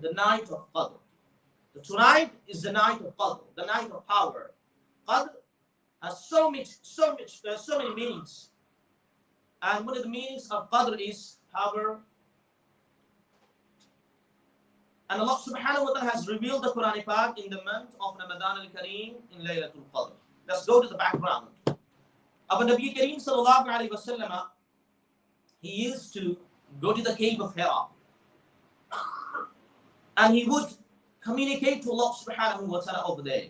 the night of Qadr. So tonight is the night of Qadr, the night of power. Qadr has so many meanings. And one of the meanings of Qadr is power. And Allah subhanahu wa ta'ala has revealed the Quran Paak in the month of Ramadan al-Kareem in Laylatul Qadr. Let's go to the background. Abu Nabi Kareem sallallahu alayhi wa sallam, he used to go to the cave of Hira. And he would communicate to Allah subhanahu wa ta'ala over there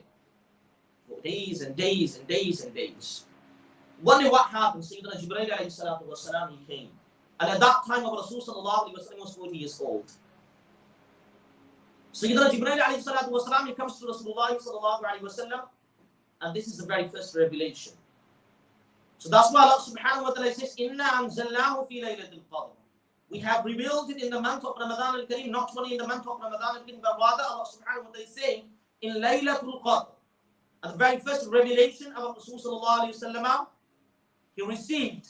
for days and days and days and days. One day what happened, Sayyidina Jibreel alayhi salatu wa salam, he came. And at that time, Abu Rasul sallallahu alayhi wa sallam was 40 years old. Sayyidina Jibreel alayhi salatu wa salam, he comes to Rasulullah sallallahu alayhi wa sallam, and this is the very first revelation. So that's why Allah subhanahu wa ta'ala says, Inna anzalnahu fi Laylatul Qadr. We have revealed it in the month of Ramadan al-Kareem, not only in the month of Ramadan al-Kareem, but rather Allah subhanahu wa ta'ala is saying, in Laylatul Qadr. And the very first revelation of Rasul sallallahu alayhi wa sallam, he received.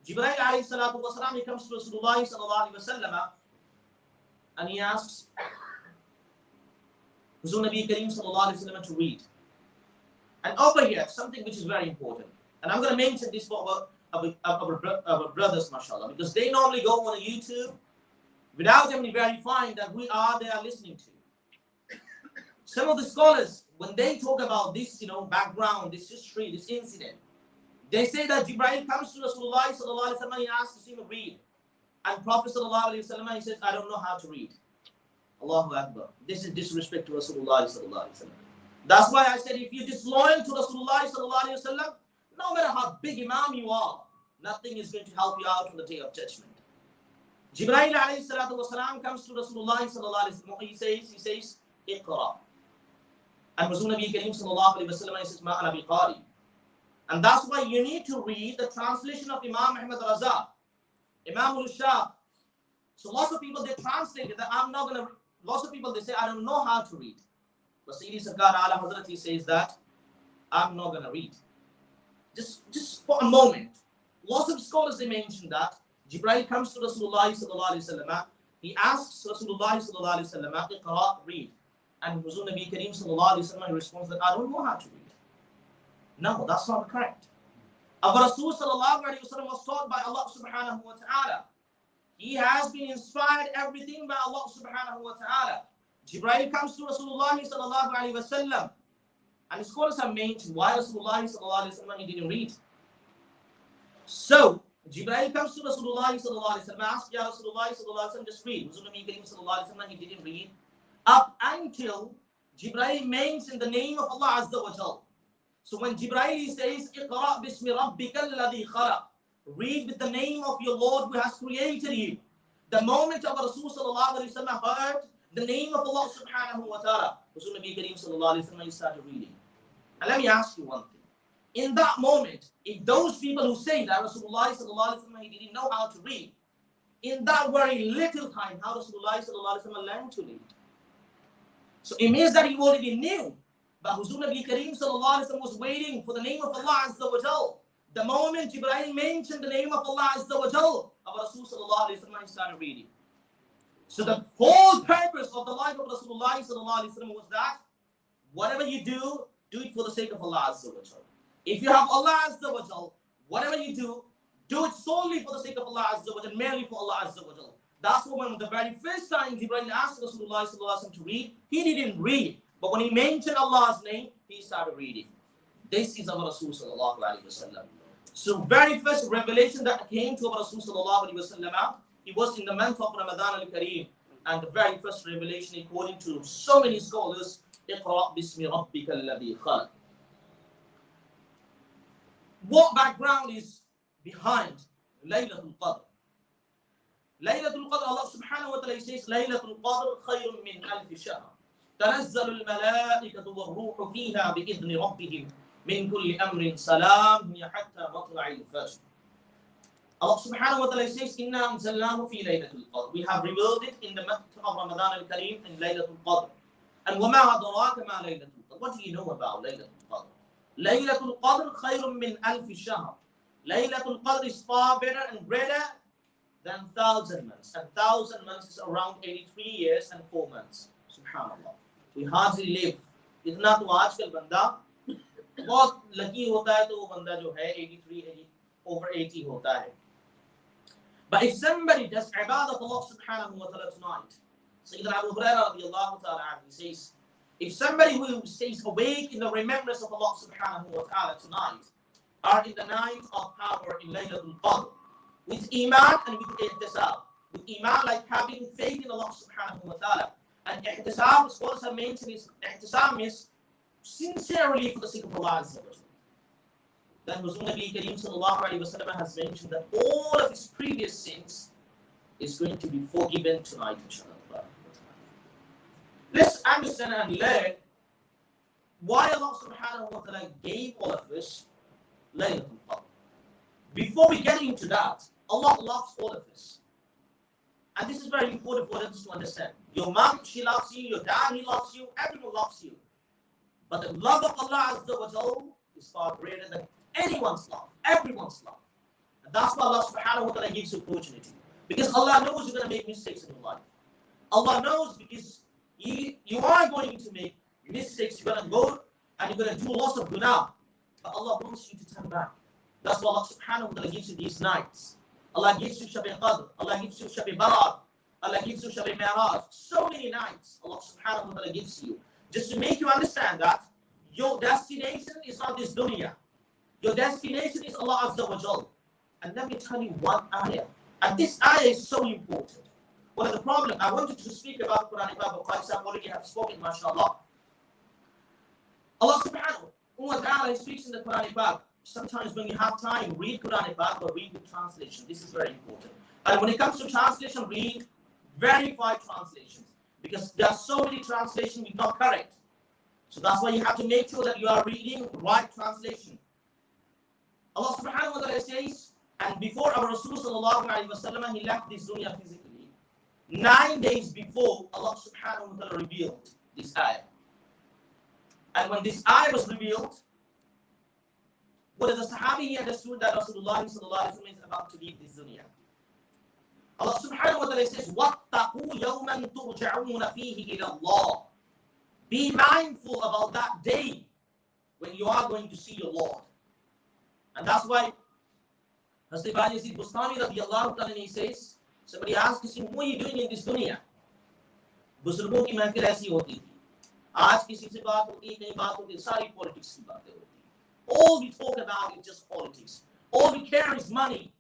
Jibreel alayhi salatu wa salam, he comes to Rasulullah sallallahu alayhi wa sallam, and he asks Huzur Nabi Kareem sallallahu alayhi wa sallam to read. And over here, something which is very important. And I'm going to mention this for our brothers, mashallah, because they normally go on YouTube without them verifying that we are there listening to. Some of the scholars, when they talk about this, background, this history, this incident, they say that Jibreel comes to Rasulullah sallallahu alayhi wa sallam, he asks him to read. And Prophet sallallahu alayhi wa sallam, he says, I don't know how to read. Allahu Akbar. This is disrespect to Rasulullah sallallahu alayhi wa sallam. That's why I said, if you're disloyal to Rasulullah sallallahu alayhi wa sallam, no matter how big imam you are, nothing is going to help you out on the day of judgment. Jibreel alayhi salatu wasalam comes to Rasulullah sallallahu alayhi wa sallam. He says, Iqra. And Rasul Nabi Kareem sallallahu alayhi wa sallam, he says, Ma ana biqari. And that's why you need to read the translation of Imam Ahmad Raza, Imam al-Shah. So lots of people, they translate it that I'm not going to, lots of people, they say, I don't know how to read. But Sayyidi Sarkar Ala Hazrat, he says that, I'm not going to read. Just for a moment. Lots of scholars, they mention that Jibreel comes to Rasulullah sallallahu alayhi wa sallam. He asks Rasulullah sallallahu alayhi wa sallam, Iqra, read. And Rasul Nabi Kareem sallallahu alayhi wa sallam responds that I don't know how to read. No, that's not correct. Our Rasul sallallahu alayhi wa sallam was taught by Allah subhanahu wa ta'ala. He has been inspired everything by Allah subhanahu wa ta'ala. Jibreel comes to Rasulullah sallallahu alayhi wa sallam. And the scholars have mentioned why Rasulullah sallallahu alayhi wa sallam, he didn't read. So, Jibreel comes to Rasulullah sallallahu alayhi wa sallam, asks, Ya Rasulullah sallallahu alayhi wa sallam, just read. Rasulullah sallallahu alayhi wa sallam, he didn't read. Up until Jibreel mentioned the name of Allah Azza wa Jal. So when Jibreel says, Iqra bismi rabbika alladhi khalaq, read with the name of your Lord who has created you. The moment of Rasul sallallahu alayhi wa sallam heard the name of Allah subhanahu wa ta'ala, Rasul Nabi Kareem sallallahu alayhi wa sallam, he started reading. And let me ask you one thing. In that moment, if those people who say that Rasulullah sallallahu alayhi wa sallam, he didn't know how to read, in that very little time, how Rasulullah sallallahu alayhi wa sallam learned to read? So it means that he already knew. But Huzur Nabi Kareem sallallahu alayhi wa sallam was waiting for the name of Allah Azza wa Jal. The moment Jibreel mentioned the name of Allah Azza wa Jal, our Rasul sallallahu alayhi wa sallam, he started reading. So the whole purpose of the life of Rasulullah sallallahu alayhi wa sallam was that whatever you do it for the sake of Allah Azza wa Jal. If you have Allah Azza wa Jal, whatever you do it solely for the sake of Allah Azza wa Jal, merely for Allah Azza wa Jal. That's why when the very first time Jibreel asked Rasulullah sallallahu alayhi wa sallam to read, he didn't read. But when he mentioned Allah's name, he started reading. This is our Rasul sallallahu alayhi wa sallam. So very first revelation that came to our Rasul sallallahu alayhi wa sallam, it was in the month of Ramadan al-Kareem. And the very first revelation, according to so many scholars, Iqra bismi rabbika alladhi khalaq. What background is behind Laylatul Qadr? Laylatul Qadr, Allah subhanahu wa ta'ala says, Laylatul Qadr khayrun min alfi shahr. تنزل الملائكة والروح فيها بإذن ربهم من كل أمر سلام هي حتى مطلع الفجر. Allah subhanahu wa ta'ala says, Inna anzalnahu fi Laylatul Qadr. We have revealed it in the month of Ramadan al-Kareem in Laylatul Qadr. And وَمَا أَدْرَاكَ مَا Laylatul Qadr. What do you know about Laylatul Qadr? Laylatul Qadr khayrun min alfi shahr. Laylatul Qadr is far better and greater than 1,000 months. And 1,000 months is around 83 years and 4 months. Subhanallah. We hardly live. इतना तो आजकल बंदा बहुत lucky होता है तो वो बंदा जो है 83 over 80 होता है. But if somebody does ibadah of Allah subhanahu wa ta'ala tonight, Sayyidina Abu Hurairah radiallahu ta'ala anhu says, if somebody who stays awake in the remembrance of Allah subhanahu wa ta'ala tonight are in the night of power in Laylatul Qadr, with iman and with ihtisab. With iman, like having faith in Allah subhanahu wa ta'ala. And ihtisab, scholars have mentioned, is ihtisab means sincerely for the sake of Allah azza wa jalla. Then Huzur Nabi Kareem sallallahu alayhi wa sallam has mentioned that all of his previous sins is going to be forgiven tonight, inshallah. Let's understand and learn why Allah subhanahu wa ta'ala gave all of us Laylatul Qadr. Before we get into that, Allah loves all of us. And this is very important for us to understand. Your mom, she loves you. Your dad, he loves you. Everyone loves you. But the love of Allah Azza wa Jalla is far greater than anyone's love, everyone's love. And that's why Allah subhanahu wa ta'ala gives you opportunity. Because Allah knows you're going to make mistakes in your life. Allah knows because you are going to make mistakes. You're going to go and you're going to do lots of guna. But Allah wants you to turn back. That's why Allah subhanahu wa ta'ala gives you these nights. Allah gives you Shabi Qadr. Allah gives you Shabi Barat. Allah gives you Shabi Mi'raj. So many nights Allah subhanahu wa ta'ala gives you. Just to make you understand that your destination is not this dunya. Your destination is Allah Azza wa Jal. And let me tell you one ayah. And this ayah is so important. One of the problems, I wanted to speak about Quran Ibab Qaisab, already have spoken, mashallah. Allah subhanahu wa ta'ala speaks in the Quran Ibab. Sometimes when you have time, read Quran Ibab or read the translation. This is very important. And when it comes to translation, read verified translations. Because there are so many translations which are not correct. So that's why you have to make sure that you are reading right translation. Allah subhanahu wa ta'ala says, and before our Rasul sallallahu alayhi wa sallam, he left this dunya physically. 9 days before, Allah subhanahu wa ta'ala revealed this ayah. And when this ayah was revealed, one of the Sahabi, he understood that Rasulullah sallallahu alayhi wa sallam is about to leave this dunya. Allah subhanahu wa ta'ala says, وَاتَّقُوا يَوْمًا تُرْجَعُونَ فِيهِ إِلَى اللَّهِ. Be mindful about that day when you are going to see your Lord. And that's why Hazrat Yazid Bustami radiallahu ta'ala, he says, somebody asks him, what are you doing in this dunya? बुजुर्गों की महफिल ऐसी होती थी. आज किसी से बात होती है, कहीं बात होती है, सारी politics की बातें होती है. All we talk about is just politics. All we care is money.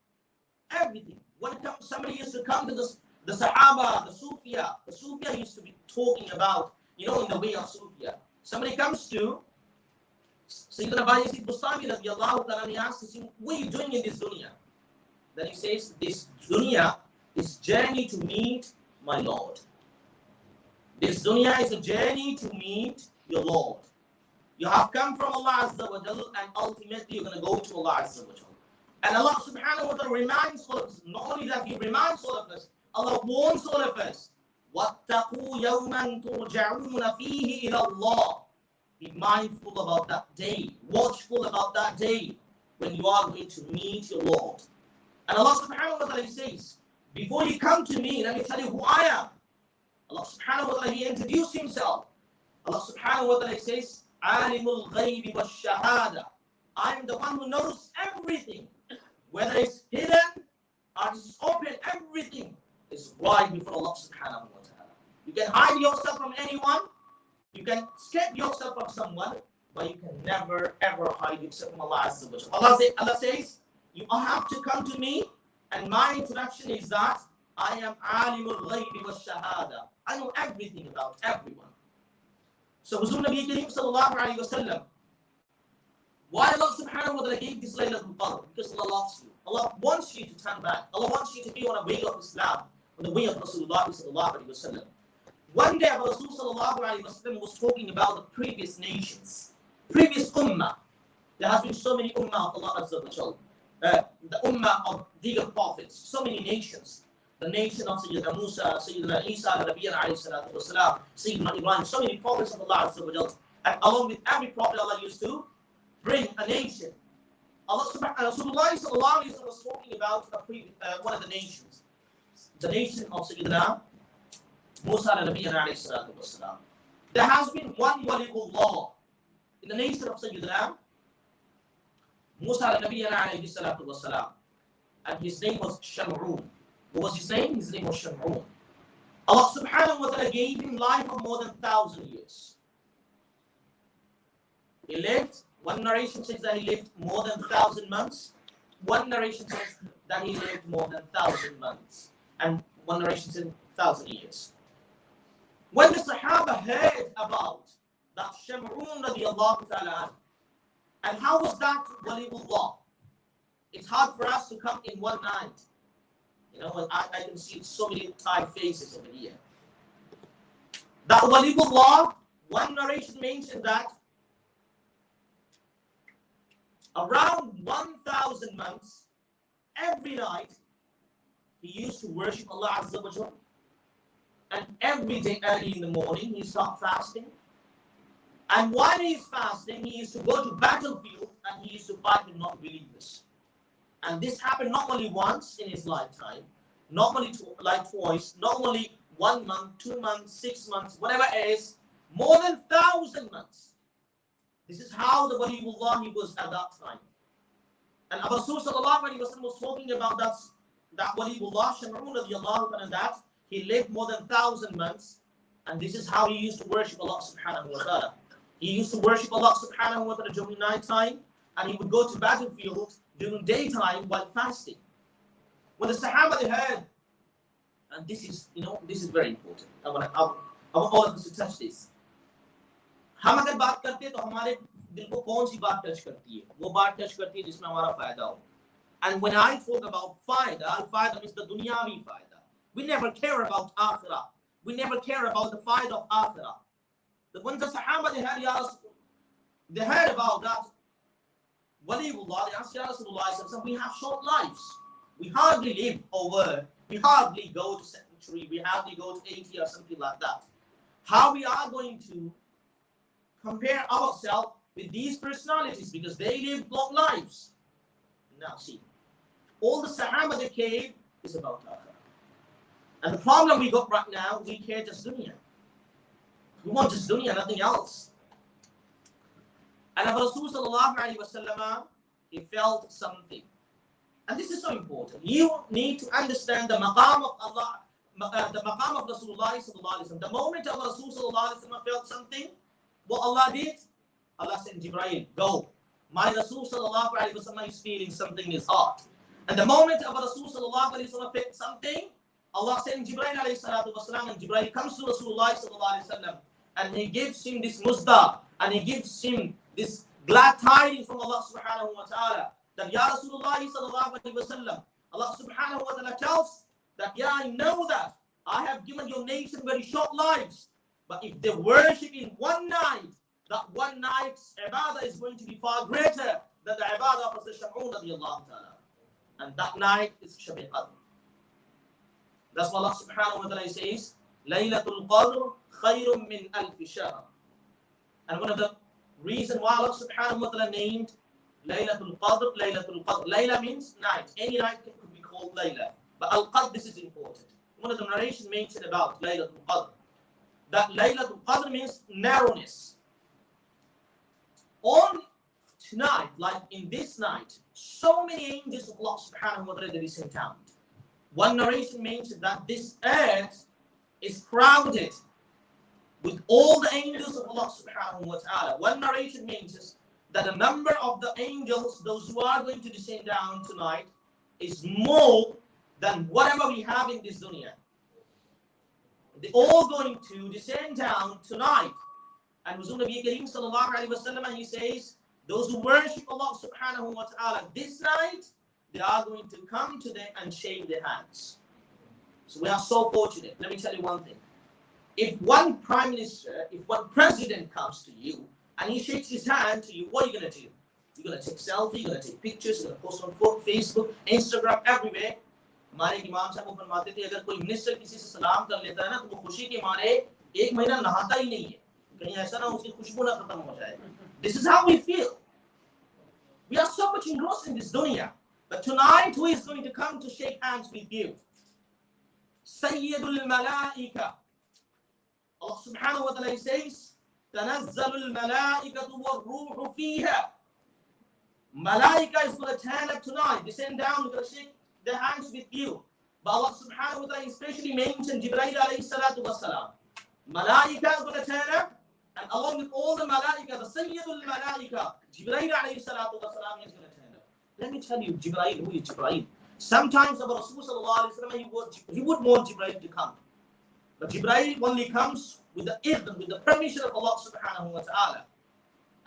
Everything. When somebody used to come to the Sahaba, the Sufia used to be talking about, in the way of Sufia. Somebody comes to Sayyidina Yazid Bustami radiallahu ta'ala, and he asks him, what are you doing in this dunya? Then he says, this dunya is journey to meet my Lord. This dunya is a journey to meet your Lord. You have come from Allah Azza wa Jal, and ultimately you're going to go to Allah Azza wa Jal. And Allah subhanahu wa ta'ala reminds all of us, not only that He reminds all of us, Allah warns all of us, وَاتَّقُوا يَوْمًا تُرْجَعُونَ فِيهِ إِلَى اللَّهِ. Be mindful about that day, watchful about that day when you are going to meet your Lord. And Allah subhanahu wa ta'ala says, before you come to me, let me tell you who I am. Allah subhanahu wa ta'ala, He introduced Himself. Allah subhanahu wa ta'ala says, عَالِمُ الْغَيْبِ وَالشَّهَادَةِ. I am the one who knows everything. Whether it's hidden or it's open, everything is right before Allah subhanahu wa ta'ala. You can hide yourself from anyone. You can escape yourself from someone. But you can never ever hide yourself from Allah Azza wa Jalla. Allah says, you have to come to me. And my introduction is that I am Alimul Ghaybi wa Shahada. I know everything about everyone. So Huzur Nabi Kareem sallallahu alayhi wa sallam, why Allah subhanahu wa ta'ala gave this Laylatul Qadr? Because Allah loves you. Allah wants you to turn back. Allah wants you to be on the way of Islam, on the way of Rasulullah sallallahu alayhi wa sallam. One day Rasul sallallahu alayhi wa sallam was talking about the previous nations, previous ummah. There has been so many ummah of Allah Azza wa Jal. The ummah of the prophets, so many nations. The nation of Sayyidina Musa, Sayyidina Isa, Nabiyan alayhi salatu wa salam, Sayyidina Ibrahim, so many prophets of Allah Azza wa Jal. And along with every prophet, Allah used to bring a nation. Allah Rasulullah sallallahu alayhi wa sallam was talking about one of the nations. the nation of Sayyidina Musa alayhi salatu wasalam. There has been one waliullah in the nation of Sayyidina Musa alayhi salatu wasalam, and his name was Sham'un. What was his name? His name was Sham'un. Allah subhanahu wa ta'ala gave him life of more than 1,000 years. He lived, one narration says that he lived more than 1,000 months. One narration says that he lived more than 1,000 months. And one narration says 1,000 years. When the Sahaba heard about that Sham'un radiallahu ta'ala, and how was that waliullah? It's hard for us to come in one night. You know, I can see so many tired faces over here. That waliullah, one narration mentioned that around 1,000 months, every night, he used to worship Allah Azza wa Jalla. And every day early in the morning, he started fasting. And while he is fasting, he used to go to battlefield and he used to fight with non-believers. And this happened not only once in his lifetime, not only twice, not only 1 month, 2 months, 6 months, whatever it is, more than 1,000 months. This is how the waliullah he was at that time. And Abu Rasul sallallahu alaihi wasallam was talking about that waliullah, Sham'un radiallahu ta'ala, that he lived more than 1,000 months. And this is how he used to worship Allah subhanahu wa ta'ala. He used to worship Allah subhanahu wa ta'ala during night time, and he would go to battlefield during daytime while fasting. When the Sahaba they heard, and this is very important. I want all of us to touch this. हम अगर बात करते हैं तो हमारे दिल को कौन सी बात टच करती है? वो बात टच करती है जिसमें हमारा फायदा हो. And when I talk about फायदा means the dunyavi फायदा. We never care about akhirah. We never care about the fight of akhirah. But when the Sahaba they heard about that waliullah, they asked Ya Rasulullah, we have short lives. We hardly live over. We hardly go to century. We hardly go to 80 or something like that. How we are going to compare ourselves with these personalities because they live long lives? Now see, all the Sahaba they came is about akhirah. And the problem we got right now, we care just dunya. We want just dunya, nothing else. And Abu Rasul sallallahu alaihi wasallam, he felt something. And this is so important. You need to understand the maqam of Allah, the maqam of Rasulullah sallallahu alaihi wasallam. The moment Abu Rasul sallallahu alaihi wasallam felt something, what Allah did? Allah sent Jibreel, go. My Rasul sallallahu alaihi wasallam is feeling something in his heart. And the moment Abu Rasul sallallahu alaihi wasallam felt something, Allah sent Jibreel alayhi salatu wasalam, and Jibreel comes to Rasulullah sallallahu alaihi wasallam, and he gives him this muzda, and he gives him this glad tidings from Allah subhanahu wa ta'ala, that Ya Rasulullah sallallahu alaihi wasallam, Allah subhanahu wa ta'ala tells that, yeah, I know that I have given your nation very short lives, but if they worship in one night, that one night's ibadah is going to be far greater than the ibadah of the Sham'un radiallahu ta'ala. And that night is Shabi Qadr. That's what Allah subhanahu wa ta'ala says, Laylatul Qadr khayrun min alfi shahr. And one of the reasons why Allah subhanahu wa ta'ala named Laylatul Qadr, Layla means night. Any night could be called Layla. But Al-Qadr, this is important. One of the narrations mentioned about Laylatul Qadr, that Laylatul Qadr means narrowness. On tonight, like in this night, so many angels of Allah subhanahu wa ta'ala is sent out. One narration mentioned that this earth is crowded with all the angels of Allah subhanahu wa ta'ala. One narration mentions that the number of the angels, those who are going to descend down tonight, is more than whatever we have in this dunya. They're all going to descend down tonight. And Rasul Nabi Kareem sallallahu alaihi wasallam, he says, those who worship Allah subhanahu wa ta'ala this night, they are going to come to them and shake their hands. So we are so fortunate. Let me tell you one thing. If one prime minister, if one president comes to you and he shakes his hand to you, what are you going to do? You're going to take selfie, you're going to take pictures, you're going to post on Facebook, Instagram, everywhere. हमारे इमाम साहब को फरमाते थे, अगर कोई minister किसी से सलाम कर लेता है ना, तो वो खुशी के मारे 1 महीना नहाता ही नहीं है, कहीं ऐसा ना उसकी खुशबू ना खत्म हो जाए. This is how we feel. We are so much engrossed in this dunya. But tonight, who is going to come to shake hands with you? Sayyidul Malaika. Allah subhanahu wa ta'ala says, Tanazzalul Malaikatu wa ruhu fiha. Malaika is going to turn up tonight. They send down, they're going to shake their hands with you. But Allah subhanahu wa ta'ala especially mentioned Jibreel alayhi salatu wasalam. Malaika is going to turn up, and along with all the Malaika, the Sayyidul Malaika, Jibreel alayhi salatu wasalam is going to turn up. Let me tell you, Jibreel, who is Jibreel? Sometimes our Rasul sallallahu alayhi wa sallam, he would want Jibreel to come. But Jibreel only comes with the idhn, with the permission of Allah subhanahu wa ta'ala.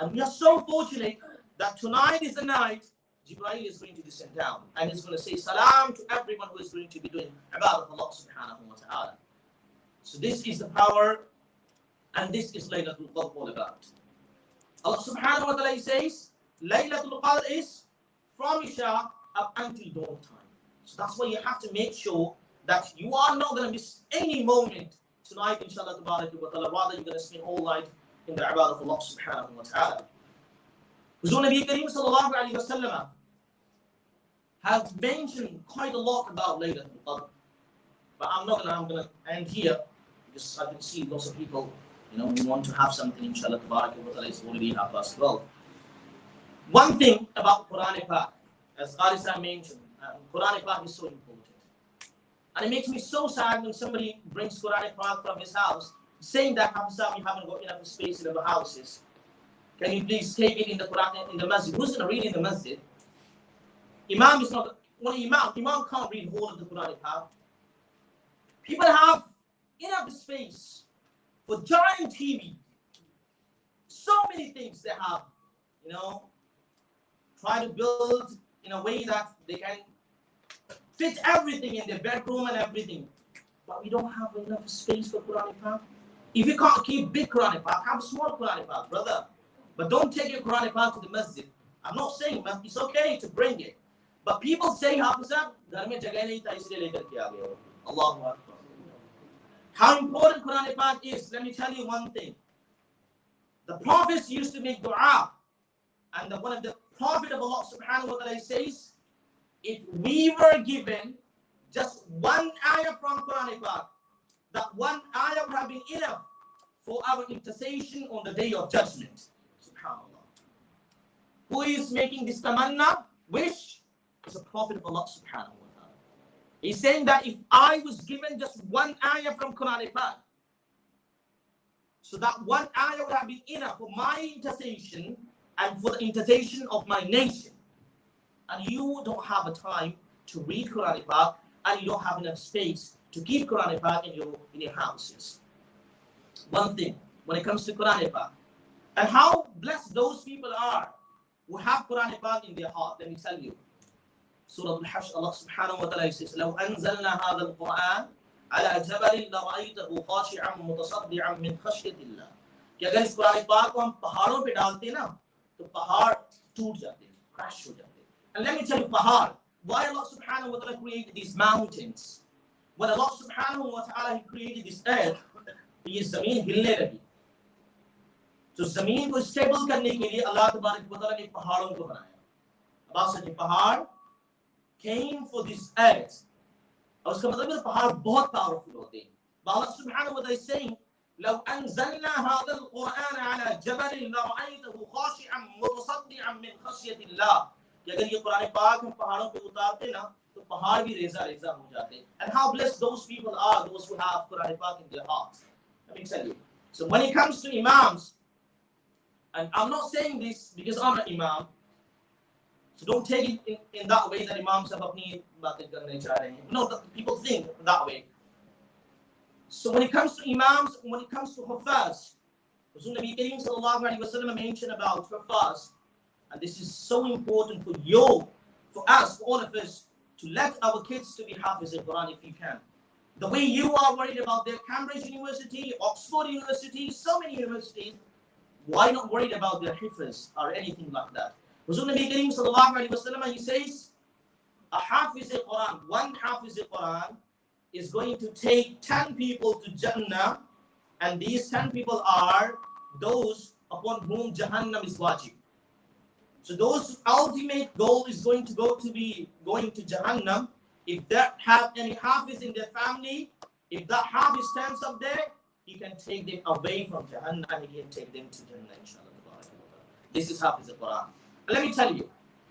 And we are so fortunate that tonight is the night Jibreel is going to descend down and he's going to say salam to everyone who is going to be doing ibadah of Allah subhanahu wa ta'ala. So this is the power, and this is Laylatul Qadr all about. Allah subhanahu wa ta'ala says Laylatul Qadr is from Isha up until dawn time. So that's why you have to make sure that you are not going to miss any moment tonight, inshallah ta'ala. Rather, you're going to spend all night in the ibadah of Allah subhanahu wa ta'ala. Huzur Nabi Kareem sallallahu alayhi wa sallam has mentioned quite a lot about Laylatul Qadr. But I'm going to end here because I can see lots of people, we want to have something, inshallah ta'ala. It's already 12:30. One thing about Quran Paak, as Qarisa mentioned, Quran Paak is so important. And it makes me so sad when somebody brings Quran Paak from his house, saying that Hafizah, we haven't got enough space in our houses. Can you please take it in the Quran in the masjid? Who's going to read in the masjid? Imam is not. Imam can't read all of the Quran Paak. People have enough space for giant TV. So many things they have. Try to build in a way that they can fit everything in their bedroom and everything. But we don't have enough space for Quran Paak. If you can't keep big Quran Paak, have a small Quran Paak, brother. But don't take your Quran Paak to the masjid. I'm not saying it's okay to bring it. But people say, Hafizah, ghar mein jagah nahi tha isliye lekar ke aa gaye. Allahu Akbar. How important Quran Paak is, let me tell you one thing. The prophets used to make dua. And one of the Prophet of Allah subhanahu wa ta'ala says, if we were given just one ayah from Quran Paak, that one ayah would have been enough for our intercession on the day of judgment. SubhanAllah. Who is making this tamanna, wish? It's a Prophet of Allah subhanahu wa ta'ala. He's saying that if I was given just one ayah from Quran Paak, so that one ayah would have been enough for my intercession and for the intercession of my nation. And you don't have a time to read Quran Paak, and you don't have enough space to keep Quran Paak in your houses. One thing, when it comes to Quran Paak, and how blessed those people are who have Quran Paak in their heart, let me tell you. Surah Al-Hajj, Allah subhanahu wa ta'ala says, لو أنزلنا هذا القرآن على جبل لرأيته خاشعا متصدعا من خشية الله. कि अगर इस कुरान पाक को हम पहाड़ों पे डालते ना, तो पहाड़ टूट जाते, crash हो जाते. And let me tell you, pahar, why Allah subhanahu wa ta'ala created these mountains? When Allah subhanahu wa ta'ala He created this earth, ये ज़मीन हिलने लगी. तो ज़मीन को stable करने के लिए Allah तबारक व तआला ने पहाड़ों को बनाया. अब आप पहाड़ came for this earth. और उसका मतलब है पहाड़ बहुत powerful होते हैं. But Allah subhanahu wa ta'ala is saying, لو أنزلنا هذا القرآن على جبل لرأيته خاشعا متصدعا من خشية الله. कि अगर ये कुरान पाक हम पहाड़ों पे उतारते ना, तो पहाड़ भी रेजा रेजा हो जाते. And how blessed those people are, those who have Quran Paak in their hearts. Let me tell you. So when it comes to imams, and I'm not saying this because I'm an imam, so don't take it in that way that imams have apni baatein karne cha rahe hain. No, people think that way. So when it comes to imams, when it comes to huffaz, Nabi Kareem sallallahu alayhi wa sallam mentioned about huffaz, and this is so important for you, for us, for all of us, to let our kids to be hafiz in Quran if you can. The way you are worried about their Cambridge University, Oxford University, so many universities, why not worried about their hifz or anything like that? Nabi Kareem sallallahu alayhi wa sallam, he says, a hafiz al-Quran, one hafiz al-Quran is going to take 10 people to Jannah, and these 10 people are those upon whom Jahannam is wajib. So those ultimate goal is going to be going to Jahannam, If they have any Hafiz in their family, if that Hafiz stands up there, he can take them away from Jahannam and he can take them to Jannah, inshallah. This is Hafiz al-Quran. Let me tell you,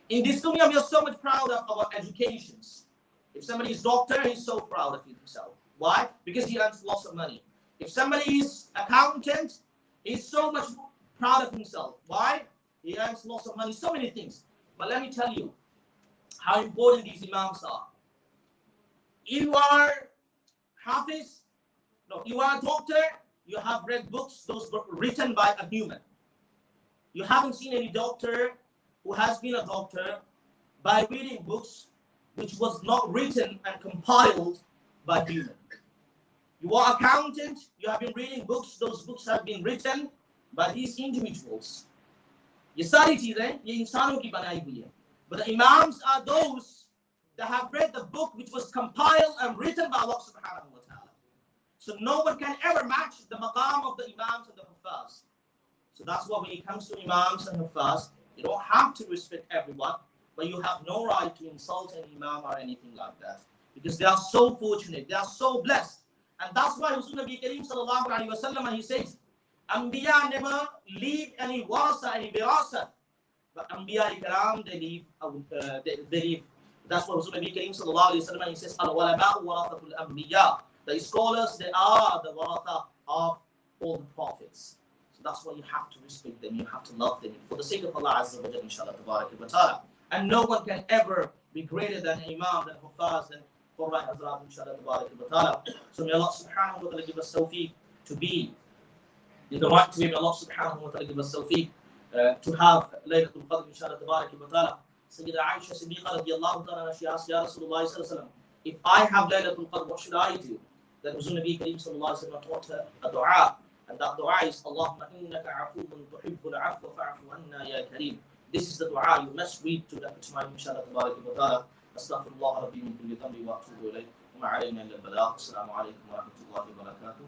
in this dunya we are so much proud of our educations. If somebody is doctor, he's so proud of himself. Why? Because he earns lots of money. If somebody is accountant, he's so much proud of himself. Why? He earns lots of money, so many things. But let me tell you how important these imams are. You are Hafiz, no, you are a doctor, you have read books, those were written by a human. You haven't seen any doctor who has been a doctor by reading books which was not written and compiled by human. You are accountant, you have been reading books, those books have been written by these individuals. ये सारी चीजें ये इंसानों की बनाई हुई है. But the imams are those that have read the book which was compiled and written by Allah subhanahu wa ta'ala. So no one can ever match the maqam of the imams and the huffaz. So that's why when it comes to imams and huffaz, you don't have to respect everyone, but you have no right to insult an imam or anything like that. Because they are so fortunate, they are so blessed. And that's why Nabi Kareem sallallahu alayhi wa sallam, he says, Anbiya never leave any warasa, any wirasa. But Anbiya Ikram, they leave. That's why Nabi Kareem sallallahu alayhi wa sallam, he says, Al-Walama'u warathatul Anbiya. The scholars, they are the waratha of all the prophets. So that's why you have to respect them, you have to love them. For the sake of Allah Azza wa Jalla, inshallah, tabarak wa ta'ala. And no one can ever be greater than Imam, than Hufaz, than Qurra Hazrat, inshallah, tabarak wa ta'ala. So may Allah subhanahu wa ta'ala give us tawfiq to be in the right way. May Allah subhanahu wa ta'ala give us tawfiq to have Laylatul Qadr, inshallah, tabarak wa ta'ala. Sayyida Aisha Siddiqa radiyallahu ta'ala, she asked, Ya Rasulullah sallallahu alayhi wa sallam, if I have Laylatul Qadr, what should I do? Then Nabi Kareem sallallahu alayhi wa sallam taught her a dua. And that dua is, Allahumma innaka afuun tuhibbul afwa fa'fu anna ya Kareem. This is the dua you must read to that time, inshallah, tabarak wa ta'ala. Astaghfirullah rabbi min kulli dhanbi wa atubu ilayh. Wa ma alayna illa al-balagh. Assalamu alaykum wa rahmatullahi wa barakatuh.